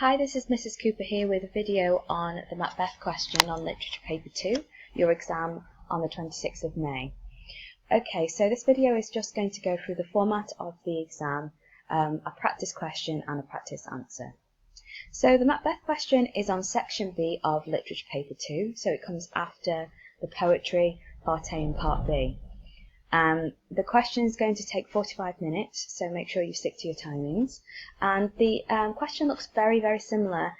Hi, this is Mrs. Cooper here with a video on the Macbeth question on Literature Paper 2, your exam on the 26th of May. Okay, so this video is just going to go through the format of the exam, a practice question and a practice answer. So the Macbeth question is on section B of Literature Paper 2, so it comes after the poetry, part A and part B. The question is going to take 45 minutes, so make sure you stick to your timings. And the question looks very, very similar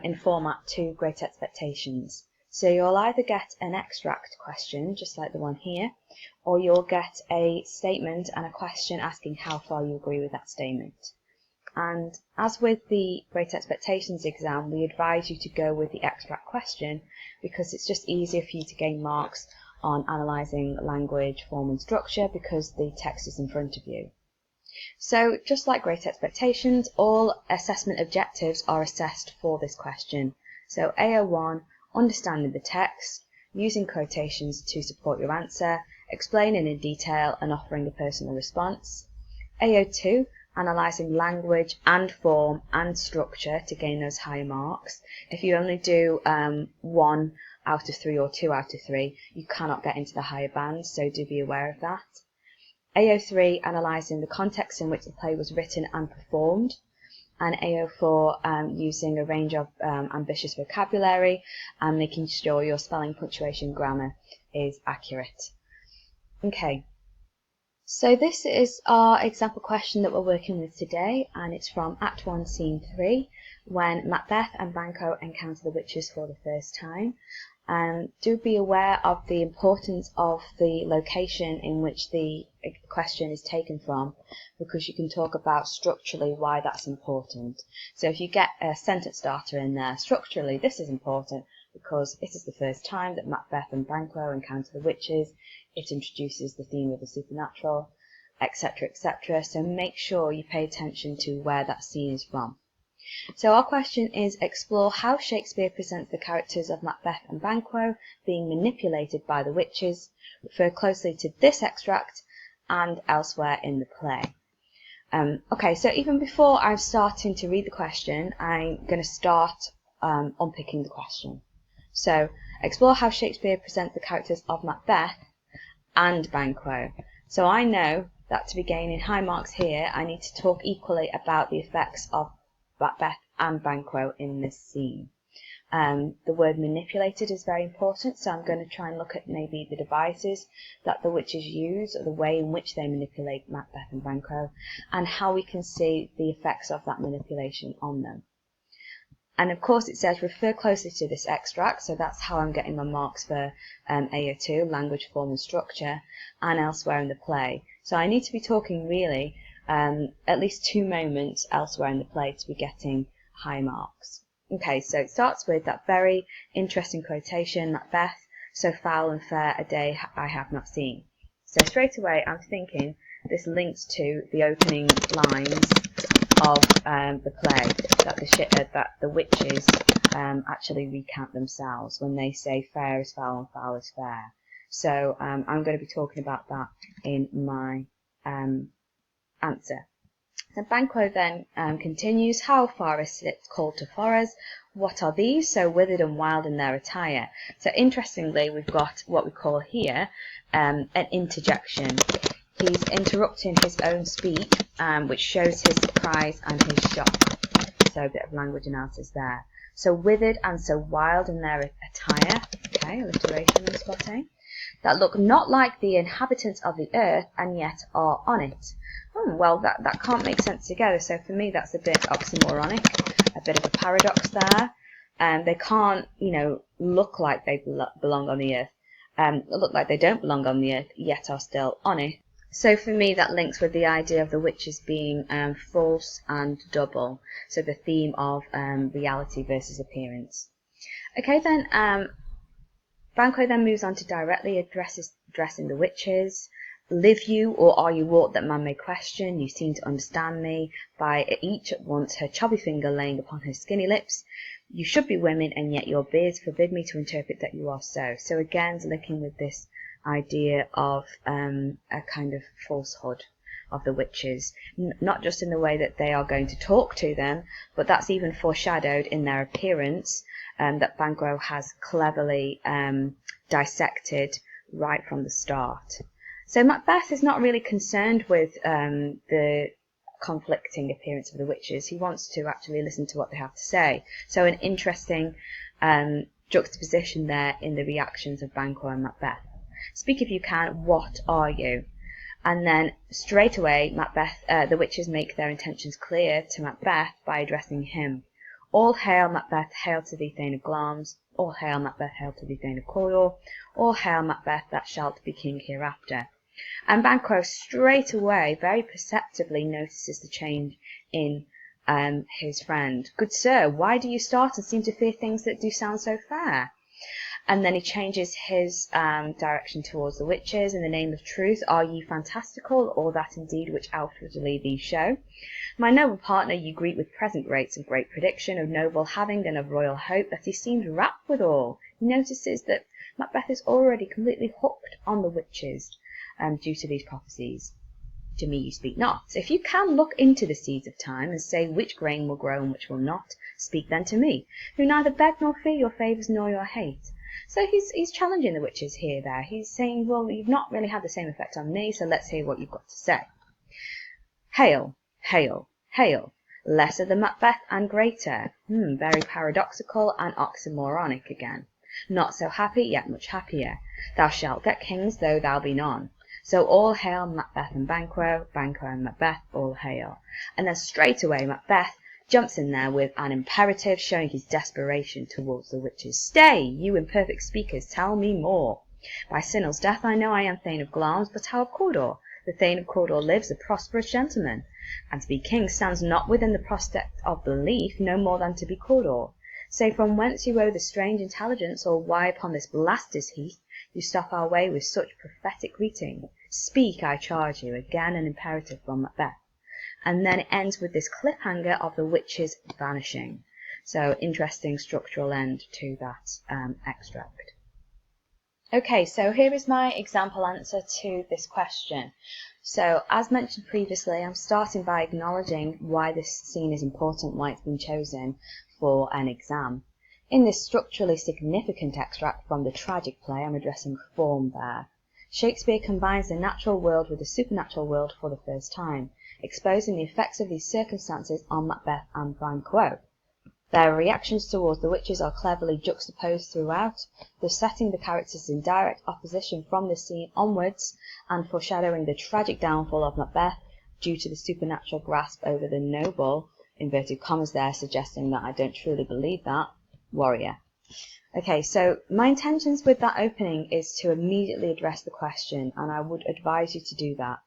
in format to Great Expectations. So you'll either get an extract question, just like the one here, or you'll get a statement and a question asking how far you agree with that statement. And as with the Great Expectations exam, we advise you to go with the extract question because it's just easier for you to gain marks on analysing language, form and structure because the text is in front of you. So just like Great Expectations, all assessment objectives are assessed for this question. So AO1, understanding the text, using quotations to support your answer, explaining in detail and offering a personal response. AO2, analysing language and form and structure to gain those higher marks. If you only do 1 out of 3 or 2 out of 3, you cannot get into the higher bands, so do be aware of that. AO3, analysing the context in which the play was written and performed. And AO4, using a range of ambitious vocabulary and making sure your spelling, punctuation, grammar is accurate. Okay, so this is our example question that we're working with today, and it's from Act 1, Scene 3, when Macbeth and Banquo encounter the witches for the first time. Do be aware of the importance of the location in which the question is taken from, because you can talk about structurally why that's important. So if you get a sentence starter in there, structurally this is important because it is the first time that Macbeth and Banquo encounter the witches, it introduces the theme of the supernatural, etc., etc. So make sure you pay attention to where that scene is from. So our question is, explore how Shakespeare presents the characters of Macbeth and Banquo being manipulated by the witches. Refer closely to this extract and elsewhere in the play. Okay, so even before I'm starting to read the question, I'm going to start unpicking the question. So, explore how Shakespeare presents the characters of Macbeth and Banquo. So I know that to be gaining high marks here, I need to talk equally about the effects of Macbeth and Banquo in this scene. The word manipulated is very important, so I'm going to try and look at maybe the devices that the witches use, or the way in which they manipulate Macbeth and Banquo, and how we can see the effects of that manipulation on them. And of course it says refer closely to this extract, so that's how I'm getting my marks for AO2, language, form and structure, and elsewhere in the play. So I need to be talking really at least 2 moments elsewhere in the play to be getting high marks. Okay, so it starts with that very interesting quotation, Macbeth, so foul and fair a day I have not seen. So straight away I'm thinking this links to the opening lines of the play, that the witches actually recount themselves when they say fair is foul and foul is fair. So I'm going to be talking about that in my answer. So Banquo then continues, how far is it called to forest? What are these so withered and wild in their attire? So interestingly, we've got what we call here an interjection. He's interrupting his own speech, which shows his surprise and his shock. So a bit of language analysis there. So withered and so wild in their attire, okay, alliteration and spotting, that look not like the inhabitants of the earth and yet are on it. Well, that can't make sense together, so for me that's a bit oxymoronic, a bit of a paradox there. They can't, look like they belong on the earth, look like they don't belong on the earth, yet are still on it. So for me that links with the idea of the witches being false and double, so the theme of reality versus appearance. Okay then, Banquo then moves on to directly addressing the witches. Live you, or are you aught that man may question? You seem to understand me, by each at once her chubby finger laying upon her skinny lips. You should be women, and yet your beards forbid me to interpret that you are so. So again, linking with this idea of a kind of falsehood of the witches, not just in the way that they are going to talk to them, but that's even foreshadowed in their appearance, that Banquo has cleverly dissected right from the start. So Macbeth is not really concerned with the conflicting appearance of the witches. He wants to actually listen to what they have to say. So an interesting juxtaposition there in the reactions of Banquo and Macbeth. Speak if you can, what are you? And then straight away the witches make their intentions clear to Macbeth by addressing him. All hail Macbeth, hail to thee Thane of Glamis. All hail Macbeth, hail to thee Thane of Cawdor. All hail Macbeth, that shalt be king hereafter. And Banquo straight away, very perceptibly, notices the change in his friend. Good sir, why do you start and seem to fear things that do sound so fair? And then he changes his direction towards the witches. In the name of truth, are ye fantastical, or that indeed which outwardly these show? My noble partner you greet with present rates of great prediction, of noble having and of royal hope, that he seems rapt withal. He notices that Macbeth is already completely hooked on the witches due to these prophecies. To me you speak not. If you can look into the seeds of time and say which grain will grow and which will not, speak then to me, who neither beg nor fear your favours nor your hate. So he's challenging the witches here there. He's saying, well, you've not really had the same effect on me, so let's hear what you've got to say. Hail, hail, hail, lesser than Macbeth and greater. Very paradoxical and oxymoronic again. Not so happy, yet much happier. Thou shalt get kings, though thou be none. So all hail Macbeth and Banquo, Banquo and Macbeth, all hail. And then straight away Macbeth jumps in there with an imperative, showing his desperation towards the witches. Stay, you imperfect speakers, tell me more. By Sinel's death I know I am Thane of Glamis, but how of Cawdor? The Thane of Cawdor lives, a prosperous gentleman, and to be king stands not within the prospect of belief, no more than to be Cawdor. Say from whence you owe the strange intelligence, or why upon this blasted heath you stop our way with such prophetic greeting. Speak, I charge you. Again an imperative from Macbeth. And then it ends with this cliffhanger of the witches vanishing. So interesting structural end to that extract. Okay, so here is my example answer to this question. So as mentioned previously, I'm starting by acknowledging why this scene is important, why it's been chosen for an exam. In this structurally significant extract from the tragic play, I'm addressing form there. Shakespeare combines the natural world with the supernatural world for the first time, exposing the effects of these circumstances on Macbeth and Banquo. Their reactions towards the witches are cleverly juxtaposed throughout, thus setting the characters in direct opposition from this scene onwards, and foreshadowing the tragic downfall of Macbeth due to the supernatural grasp over the noble, inverted commas there, suggesting that I don't truly believe that, warrior. Okay, so my intentions with that opening is to immediately address the question, and I would advise you to do that.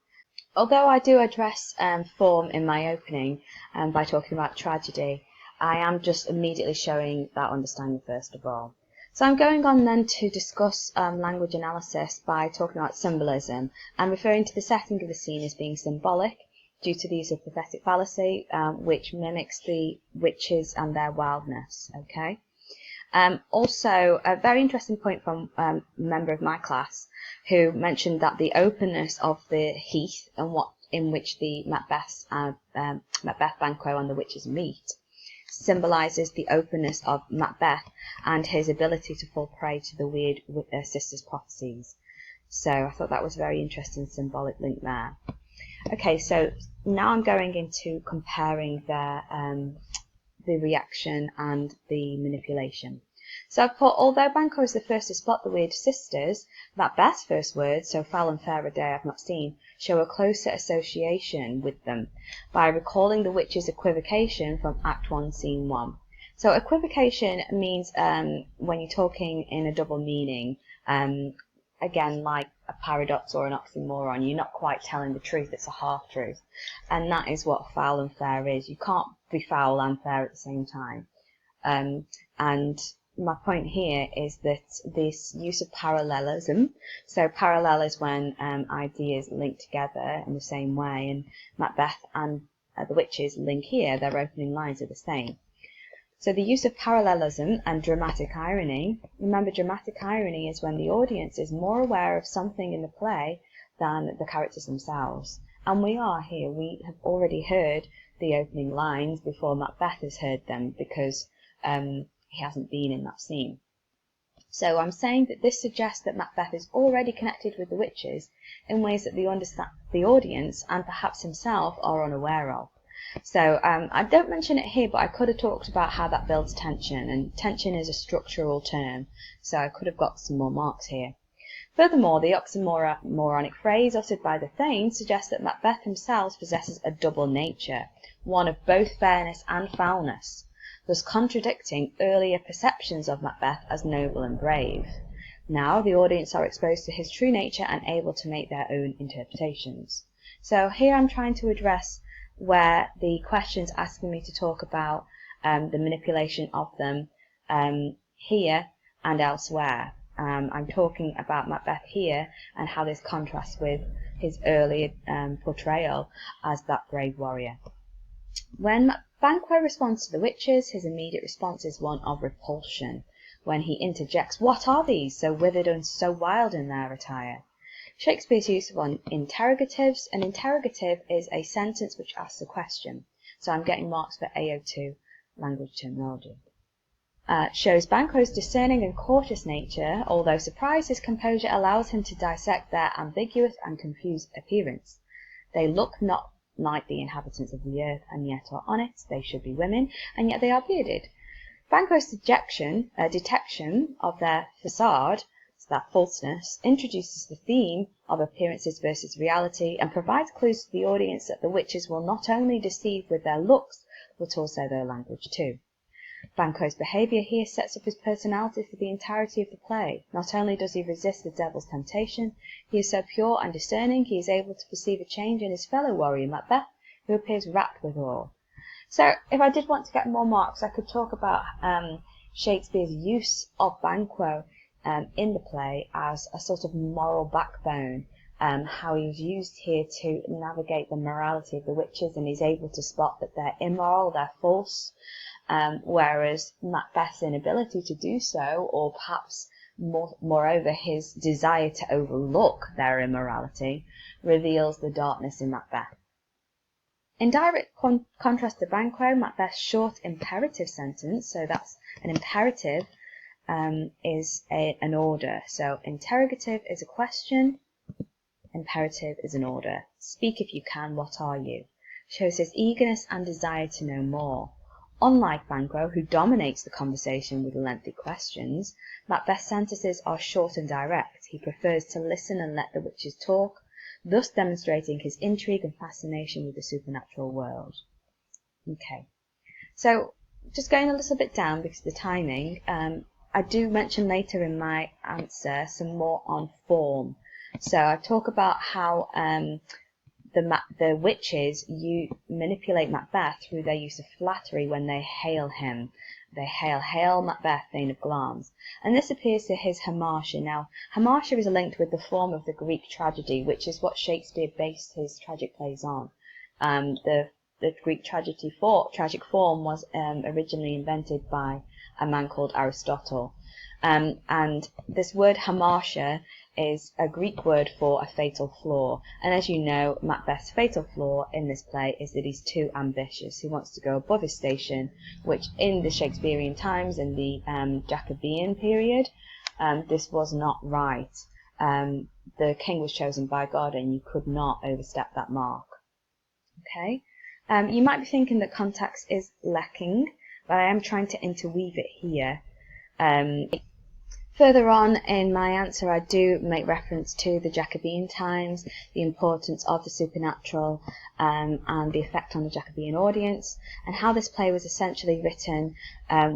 Although I do address form in my opening by talking about tragedy, I am just immediately showing that understanding first of all. So I'm going on then to discuss language analysis by talking about symbolism and referring to the setting of the scene as being symbolic due to the use of prophetic fallacy, which mimics the witches and their wildness. Okay. Also, a very interesting point from a member of my class who mentioned that the openness of the heath and in which the Macbeth, Banquo and the witches meet symbolises the openness of Macbeth and his ability to fall prey to the weird sister's prophecies. So I thought that was a very interesting symbolic link there. Okay, so now I'm going into comparing the reaction and the manipulation. So I've put, although Banquo is the first to spot the weird sisters, Macbeth's first words, so foul and fair a day I've not seen, show a closer association with them by recalling the witch's equivocation from Act 1, Scene 1. So equivocation means when you're talking in a double meaning, again, like a paradox or an oxymoron, you're not quite telling the truth, it's a half-truth. And that is what foul and fair is. You can't be foul and fair at the same time. And my point here is that this use of parallelism, so parallel is when ideas link together in the same way, and Macbeth and the witches link here, their opening lines are the same. So the use of parallelism and dramatic irony, remember dramatic irony is when the audience is more aware of something in the play than the characters themselves. And we are here. We have already heard the opening lines before Macbeth has heard them, because he hasn't been in that scene. So I'm saying that this suggests that Macbeth is already connected with the witches in ways that the audience and perhaps himself are unaware of. So I don't mention it here, but I could have talked about how that builds tension, and tension is a structural term, so I could have got some more marks here. Furthermore, the oxymoronic phrase uttered by the Thane suggests that Macbeth himself possesses a double nature, one of both fairness and foulness, thus contradicting earlier perceptions of Macbeth as noble and brave. Now the audience are exposed to his true nature and able to make their own interpretations. So here I'm trying to address where the question's asking me to talk about the manipulation of them here and elsewhere. I'm talking about Macbeth here and how this contrasts with his earlier portrayal as that brave warrior. When Banquo responds to the witches, his immediate response is one of repulsion, when he interjects, "What are these, so withered and so wild in their attire?" Shakespeare's use of interrogatives. An interrogative is a sentence which asks a question, so I'm getting marks for AO2 language terminology. Shows Banquo's discerning and cautious nature. Although surprised, his composure allows him to dissect their ambiguous and confused appearance. They look not like the inhabitants of the earth, and yet are on it. They should be women, and yet they are bearded. Banquo's detection of their facade, so that falseness, introduces the theme of appearances versus reality, and provides clues to the audience that the witches will not only deceive with their looks, but also their language too. Banquo's behaviour here sets up his personality for the entirety of the play. Not only does he resist the devil's temptation, he is so pure and discerning he is able to perceive a change in his fellow warrior Macbeth, who appears rapt with awe. So if I did want to get more marks, I could talk about Shakespeare's use of Banquo in the play as a sort of moral backbone, how he's used here to navigate the morality of the witches, and he's able to spot that they're immoral, they're false, whereas Macbeth's inability to do so, or perhaps moreover his desire to overlook their immorality, reveals the darkness in Macbeth. In direct contrast to Banquo, Macbeth's short imperative sentence, so that's an imperative, is an order. So interrogative is a question, imperative is an order. Speak if you can, what are you? Shows his eagerness and desire to know more. Unlike Banquo, who dominates the conversation with lengthy questions, Macbeth's sentences are short and direct. He prefers to listen and let the witches talk, thus demonstrating his intrigue and fascination with the supernatural world. Okay, so just going a little bit down because of the timing, I do mention later in my answer some more on form. So I talk about how the witches manipulate Macbeth through their use of flattery when they hail him. They hail, "Hail Macbeth, Thane of Glamis," and this appears to his hamartia. Now, hamartia is linked with the form of the Greek tragedy, which is what Shakespeare based his tragic plays on. The Greek tragic form was originally invented by a man called Aristotle. And this word hamartia is a Greek word for a fatal flaw. And as you know, Macbeth's fatal flaw in this play is that he's too ambitious. He wants to go above his station, which in the Shakespearean times, in the Jacobean period, this was not right. The king was chosen by God, and you could not overstep that mark. Okay? You might be thinking that context is lacking, but I am trying to interweave it here. Further on in my answer, I do make reference to the Jacobean times, the importance of the supernatural, and the effect on the Jacobean audience, and how this play was essentially written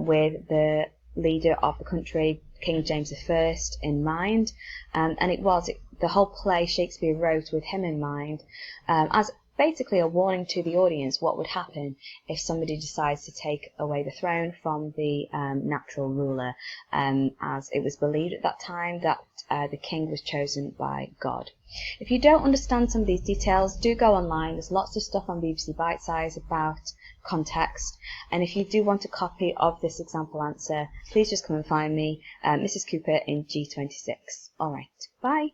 with the leader of the country, King James I, in mind. And the whole play Shakespeare wrote with him in mind, as basically a warning to the audience what would happen if somebody decides to take away the throne from the natural ruler, as it was believed at that time that the king was chosen by God. If you don't understand some of these details, do go online. There's lots of stuff on BBC Bitesize about context, and if you do want a copy of this example answer, please just come and find me, Mrs. Cooper in G26. Alright, bye!